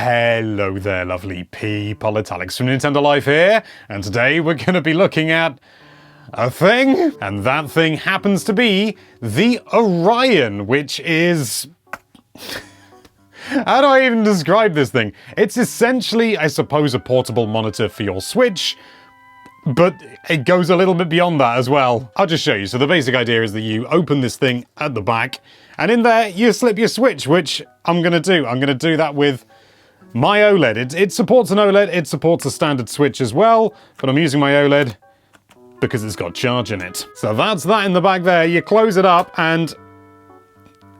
Hello there, lovely people. It's Alex from Nintendo Life here, and today we're going to be looking at a thing, and that thing happens to be the Orion, which is... How do I even describe this thing? It's essentially, I suppose, a portable monitor for your Switch, but it goes a little bit beyond that as well. I'll just show you. So the basic idea is that you open this thing at the back, and in there you slip your Switch, which I'm going to do. I'm going to do that with my OLED. It supports an OLED, it supports a standard Switch as well, but I'm using my OLED because it's got charge in it. So that's that in the back there. You close it up and...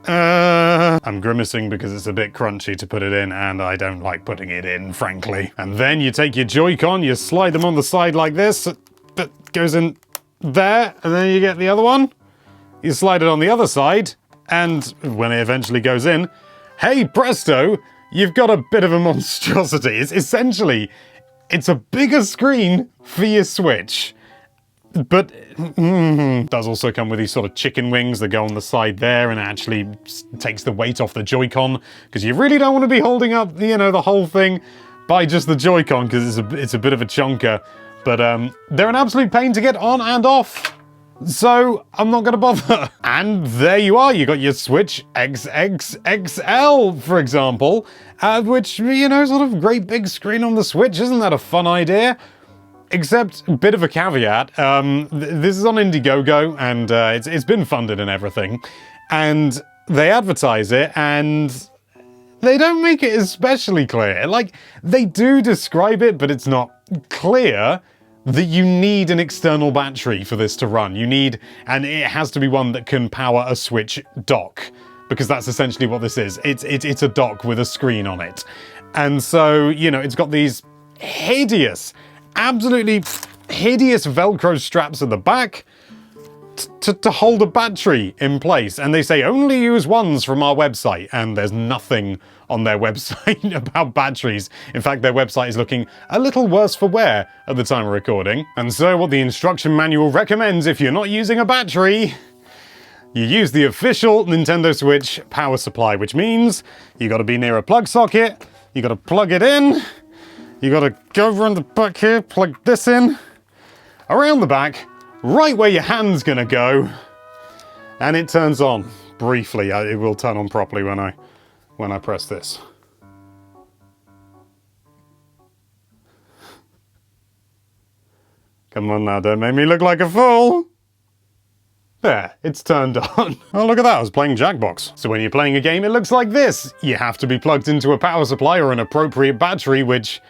I'm grimacing because it's a bit crunchy to put it in, and I don't like putting it in, frankly. And then you take your Joy-Con, you slide them on the side like this, that goes in there, and then you get the other one. You slide it on the other side, and when it eventually goes in, hey presto, you've got a bit of a monstrosity. It's essentially, it's a bigger screen for your Switch. But it does also come with these sort of chicken wings that go on the side there, and actually takes the weight off the Joy-Con, because you really don't want to be holding up, you know, the whole thing by just the Joy-Con, because it's a bit of a chunker. But they're an absolute pain to get on and off. So I'm not going to bother. And there you are. You got your Switch XXXL, for example, which, you know, sort of great big screen on the Switch. Isn't that a fun idea? Except, a bit of a caveat, this is on Indiegogo, and it's been funded and everything, and they advertise it, and they don't make it especially clear. Like, they do describe it, but it's not clear that you need an external battery for this to run. You need, and it has to be one that can power a Switch dock, because that's essentially what this is. It's a dock with a screen on it. And so, you know, it's got these hideous, absolutely hideous Velcro straps at the back to hold a battery in place. And they say only use ones from our website, and there's nothing on their website about batteries. In fact, their website is looking a little worse for wear at the time of recording. And so what the instruction manual recommends, if you're not using a battery, you use the official Nintendo Switch power supply, which means you got to be near a plug socket, you got to plug it in, you got to go around the back here, plug this in, around the back, right where your hand's gonna go, and it turns on briefly. It will turn on properly when I press this. Come on now, don't make me look like a fool. There, it's turned on. Oh, look at that, I was playing Jackbox. So when you're playing a game, it looks like this. You have to be plugged into a power supply or an appropriate battery, which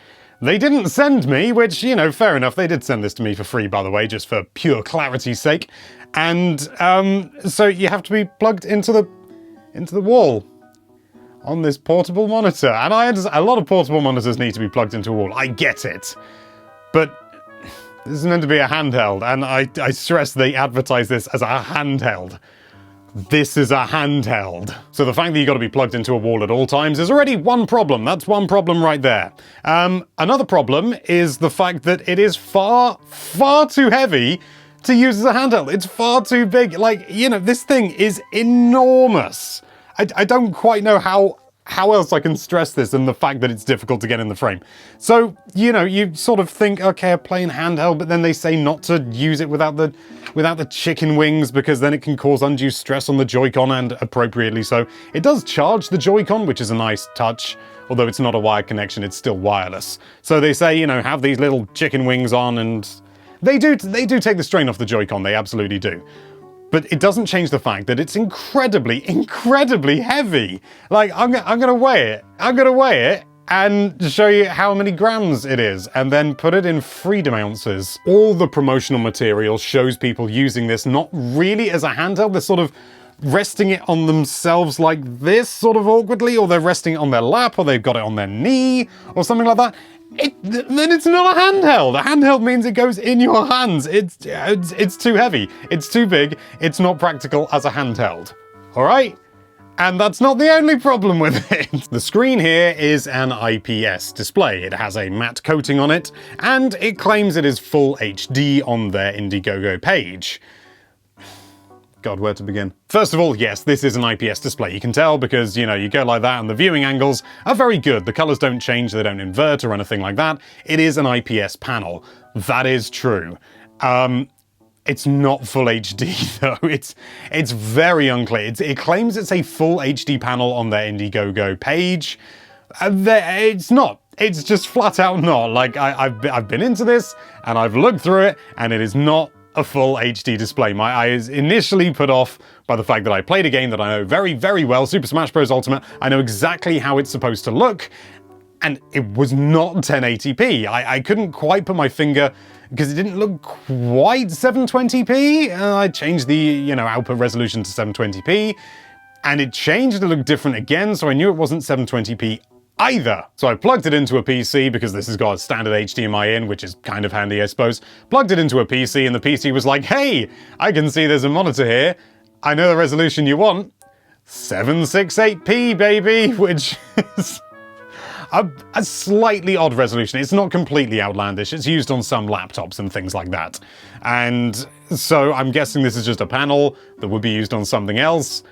they didn't send me, which, you know, fair enough. They did send this to me for free, by the way, just for pure clarity's sake. And so you have to be plugged into the wall on this portable monitor. And a lot of portable monitors need to be plugged into a wall. I get it. But this is meant to be a handheld, and I stress they advertise this as a handheld. This is a handheld. So the fact that you've got to be plugged into a wall at all times is already one problem. That's one problem right there. Another problem is the fact that it is far, far too heavy to use as a handheld. It's far too big. Like, you know, this thing is enormous. I don't quite know how else I can stress this than the fact that it's difficult to get in the frame. So, you know, you sort of think, okay, a plain handheld, but then they say not to use it without the chicken wings, because then it can cause undue stress on the Joy-Con, and appropriately so. It does charge the Joy-Con, which is a nice touch. Although it's not a wired connection, it's still wireless. So they say, you know, have these little chicken wings on, and they do take the strain off the Joy-Con, they absolutely do. But it doesn't change the fact that it's incredibly, incredibly heavy. Like, I'm gonna weigh it. I'm gonna weigh it and show you how many grams it is, and then put it in freedom ounces. All the promotional material shows people using this not really as a handheld. They're sort of resting it on themselves like this, sort of awkwardly, or they're resting it on their lap, or they've got it on their knee, or something like that. Then it's not a handheld. A handheld means it goes in your hands. It's too heavy. It's too big. It's not practical as a handheld. All right? And that's not the only problem with it. The screen here is an IPS display. It has a matte coating on it, and it claims it is full HD on their Indiegogo page. God, where to begin? First of all, yes, this is an IPS display. You can tell because, you know, you go like that and the viewing angles are very good. The colors don't change, they don't invert or anything like that. It is an IPS panel. That is true. It's not full HD though. It's very unclear. It claims it's a full HD panel on their Indiegogo page. It's not. It's just flat out not. Like, I've been into this and I've looked through it and it is not a full HD display. My eye is initially put off by the fact that I played a game that I know very, very well, Super Smash Bros. Ultimate. I know exactly how it's supposed to look, and it was not 1080p. I couldn't quite put my finger, because it didn't look quite 720p. I changed the, you know, output resolution to 720p, and it changed, it looked different again, so I knew it wasn't 720p either. So I plugged it into a PC, because this has got a standard HDMI in, which is kind of handy, I suppose. Plugged it into a PC, and the PC was like, hey, I can see there's a monitor here. I know the resolution you want. 768p, baby, which is a slightly odd resolution. It's not completely outlandish. It's used on some laptops and things like that. And so I'm guessing this is just a panel that would be used on something else.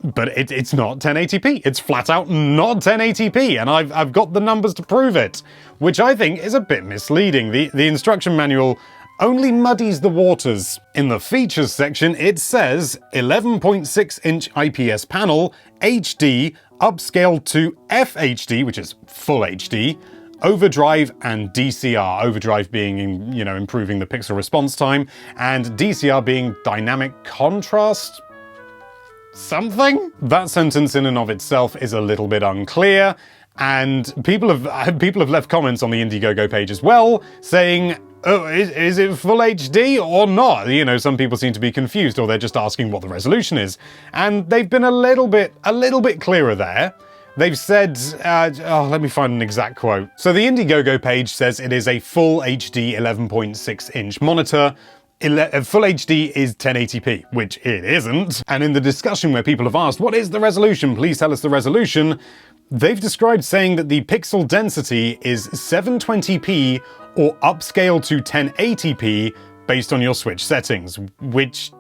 But it's not 1080p. It's flat out not 1080p, and I've got the numbers to prove it, which I think is a bit misleading. The instruction manual only muddies the waters. In the features section, it says 11.6-inch IPS panel, HD, upscale to FHD, which is full HD, overdrive and DCR. Overdrive being, you know, improving the pixel response time, and DCR being dynamic contrast something? That sentence in and of itself is a little bit unclear, and people have left comments on the Indiegogo page as well, saying, oh, is it full HD or not? You know, some people seem to be confused, or they're just asking what the resolution is. And they've been a little bit clearer there. They've said, let me find an exact quote. So the Indiegogo page says it is a full HD 11.6-inch monitor. Full HD is 1080p, which it isn't. And in the discussion where people have asked, what is the resolution? Please tell us the resolution. They've described saying that the pixel density is 720p or upscale to 1080p based on your Switch settings, which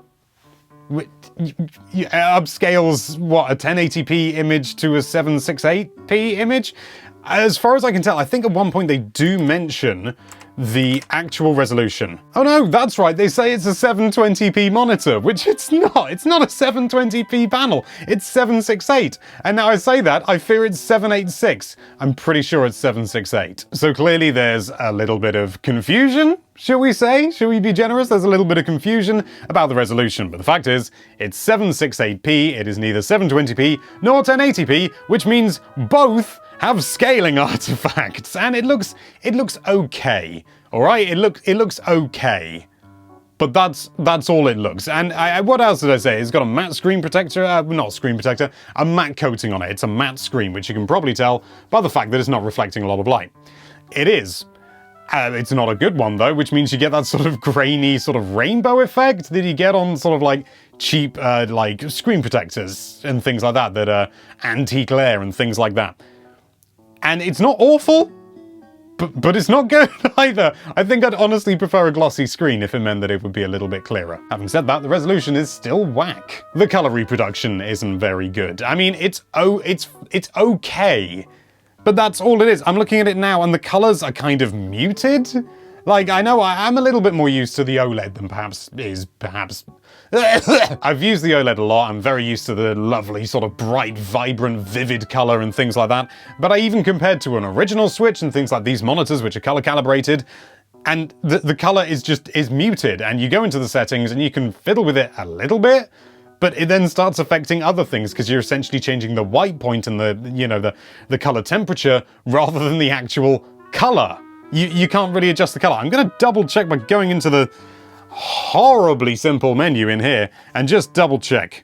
upscales, what, a 1080p image to a 768p image? As far as I can tell, I think at one point they do mention the actual resolution. Oh no, that's right, they say it's a 720p monitor, which it's not. It's not a 720p panel, it's 768. And now I say that, I fear it's 786. I'm pretty sure it's 768. So clearly there's a little bit of confusion, shall we say? Shall we be generous? There's a little bit of confusion about the resolution, but the fact is, it's 768p, it is neither 720p nor 1080p, which means both have scaling artifacts, and it looks okay. All right, it looks okay, but that's all it looks. And what else did I say? It's got a matte screen protector, not screen protector, a matte coating on it. It's a matte screen, which you can probably tell by the fact that it's not reflecting a lot of light. It is. It's not a good one though, which means you get that sort of grainy sort of rainbow effect that you get on sort of like cheap like screen protectors and things like that are anti-glare and things like that. And it's not awful, but it's not good either. I think I'd honestly prefer a glossy screen if it meant that it would be a little bit clearer. Having said that, the resolution is still whack. The color reproduction isn't very good. I mean, it's okay, but that's all it is. I'm looking at it now and the colors are kind of muted. Like, I know I'm a little bit more used to the OLED than perhaps. I've used the OLED a lot. I'm very used to the lovely sort of bright, vibrant, vivid color and things like that. But I even compared to an original Switch and things like these monitors, which are color calibrated, and the color is muted. And you go into the settings and you can fiddle with it a little bit, but it then starts affecting other things because you're essentially changing the white point and the color temperature rather than the actual color. You can't really adjust the color. I'm gonna double check by going into the horribly simple menu in here and just double check.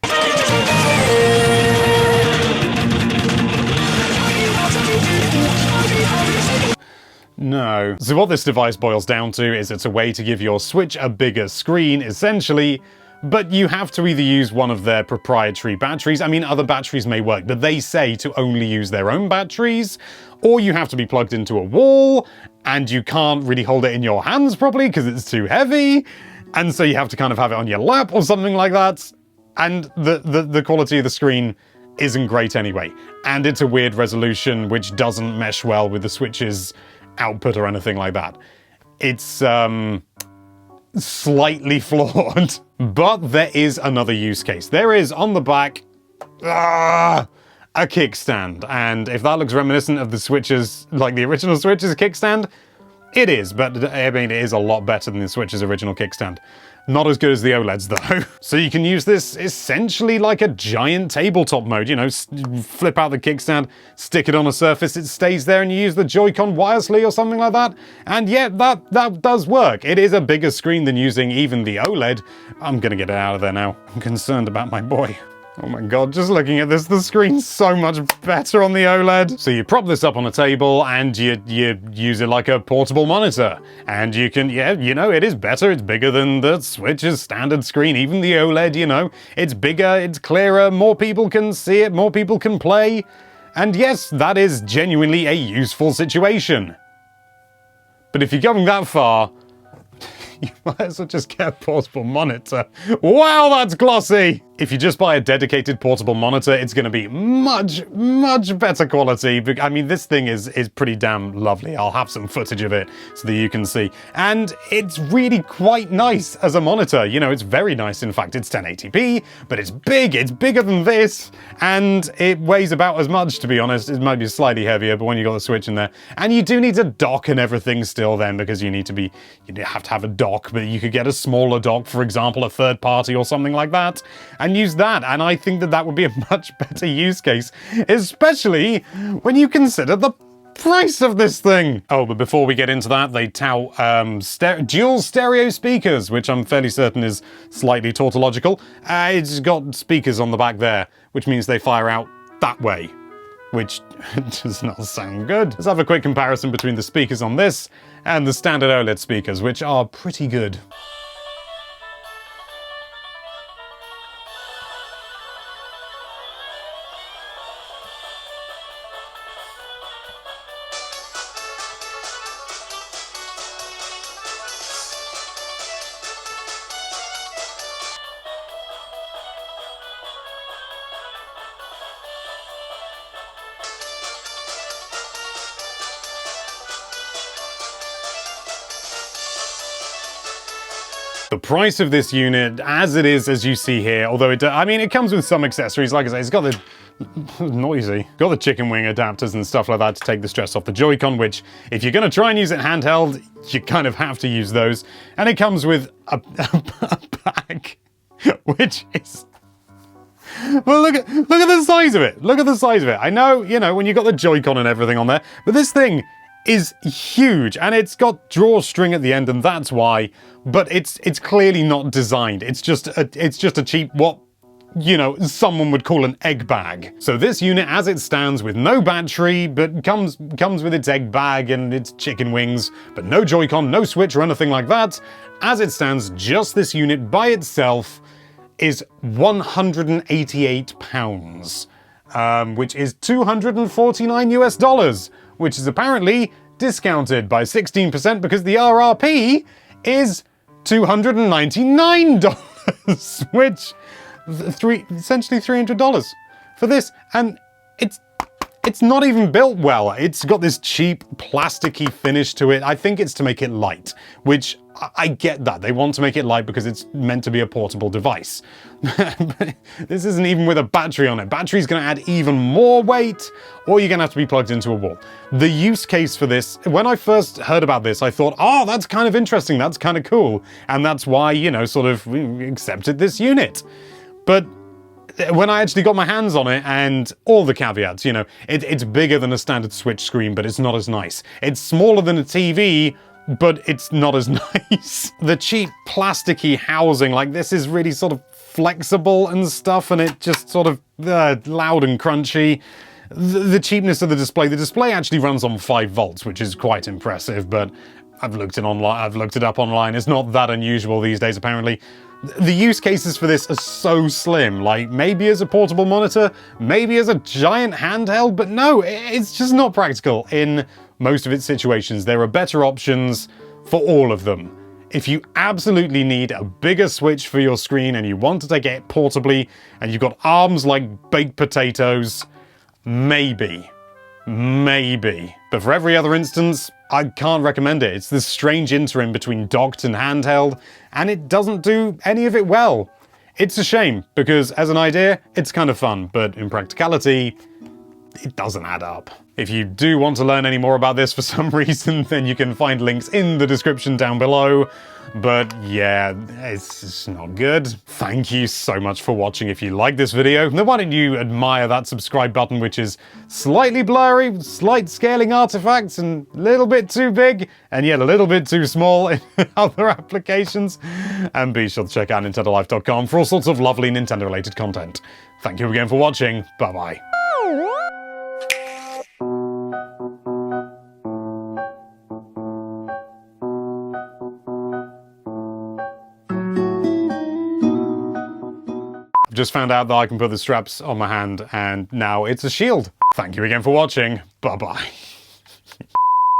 No. So what this device boils down to is it's a way to give your Switch a bigger screen, essentially, but you have to either use one of their proprietary batteries. I mean, other batteries may work, but they say to only use their own batteries, or you have to be plugged into a wall, and you can't really hold it in your hands properly because it's too heavy, and so you have to kind of have it on your lap or something like that. And the quality of the screen isn't great anyway. And it's a weird resolution which doesn't mesh well with the Switch's output or anything like that. It's slightly flawed. But there is another use case. There is, on the back, a kickstand. And if that looks reminiscent of the Switch's, like the original Switch's kickstand, it is. But I mean, it is a lot better than the Switch's original kickstand. Not as good as the OLEDs though. So you can use this essentially like a giant tabletop mode, you know, flip out the kickstand, stick it on a surface, it stays there, and you use the Joy-Con wirelessly or something like that. And yeah, that does work. It is a bigger screen than using even the OLED. I'm gonna get it out of there now. I'm concerned about my boy. Oh my god, just looking at this, the screen's so much better on the OLED. So you prop this up on a table and you use it like a portable monitor. And you can, yeah, you know, it is better. It's bigger than the Switch's standard screen, even the OLED, you know. It's bigger, it's clearer, more people can see it, more people can play. And yes, that is genuinely a useful situation. But if you're going that far, you might as well just get a portable monitor. Wow, that's glossy! If you just buy a dedicated portable monitor, it's going to be much better quality. I mean, this thing is pretty damn lovely. I'll have some footage of it so that you can see. And it's really quite nice as a monitor. You know, it's very nice. In fact, it's 1080p, but it's big. It's bigger than this. And it weighs about as much, to be honest. It might be slightly heavier, but when you got the Switch in there. And you do need a dock and everything still then, because you have to have a dock, but you could get a smaller dock, for example, a third party or something like that, and use that. And I think that would be a much better use case, especially when you consider the price of this thing. Oh, but before we get into that, they tout dual stereo speakers, which I'm fairly certain is slightly tautological. It's got speakers on the back there, which means they fire out that way, which does not sound good. Let's have a quick comparison between the speakers on this and the standard OLED speakers, which are pretty good. The price of this unit, as it is, as you see here, although it comes with some accessories. Like I say, it's got the got the chicken wing adapters and stuff like that to take the stress off the Joy-Con, which if you're going to try and use it handheld, you kind of have to use those. And it comes with a bag, which is... Well, look at the size of it. Look at the size of it. I know, you know, when you've got the Joy-Con and everything on there, but this thing is huge, and it's got drawstring at the end, and that's why. But it's clearly not designed. It's just a cheap, what, you know, someone would call an egg bag. So this unit, as it stands, with no battery, but comes with its egg bag and its chicken wings, but no Joy-Con, no Switch or anything like that. As it stands, just this unit by itself is £188, which is $249 US, which is apparently discounted by 16% because the RRP is $299, which essentially $300 for this. And it's not even built well. It's got this cheap plasticky finish to it. I think it's to make it light, which I get that. They want to make it light because it's meant to be a portable device. This isn't even with a battery on it. Battery's going to add even more weight, or you're going to have to be plugged into a wall. The use case for this, when I first heard about this, I thought, oh, that's kind of interesting. That's kind of cool. And that's why, you know, sort of accepted this unit. But when I actually got my hands on it, and all the caveats, you know, it's bigger than a standard Switch screen, but it's not as nice. It's smaller than a TV, but it's not as nice. The cheap plasticky housing, like this, is really sort of flexible and stuff, and it just sort of loud and crunchy. The cheapness of the display actually runs on 5 volts, which is quite impressive, but I've looked it up online. It's not that unusual these days, apparently. The use cases for this are so slim, like maybe as a portable monitor, maybe as a giant handheld, but no, it's just not practical in most of its situations. There are better options for all of them. If you absolutely need a bigger Switch for your screen and you want to take it portably and you've got arms like baked potatoes, maybe. But for every other instance, I can't recommend it. It's this strange interim between docked and handheld, and it doesn't do any of it well. It's a shame, because as an idea, it's kind of fun, but in practicality, it doesn't add up. If you do want to learn any more about this for some reason, then you can find links in the description down below. But yeah, it's just not good. Thank you so much for watching. If you like this video, then why don't you admire that subscribe button, which is slightly blurry, slight scaling artifacts, and a little bit too big, and yet a little bit too small in other applications. And be sure to check out NintendoLife.com for all sorts of lovely Nintendo-related content. Thank you again for watching. Bye-bye. Just found out that I can put the straps on my hand and now it's a shield. Thank you again for watching. Bye-bye.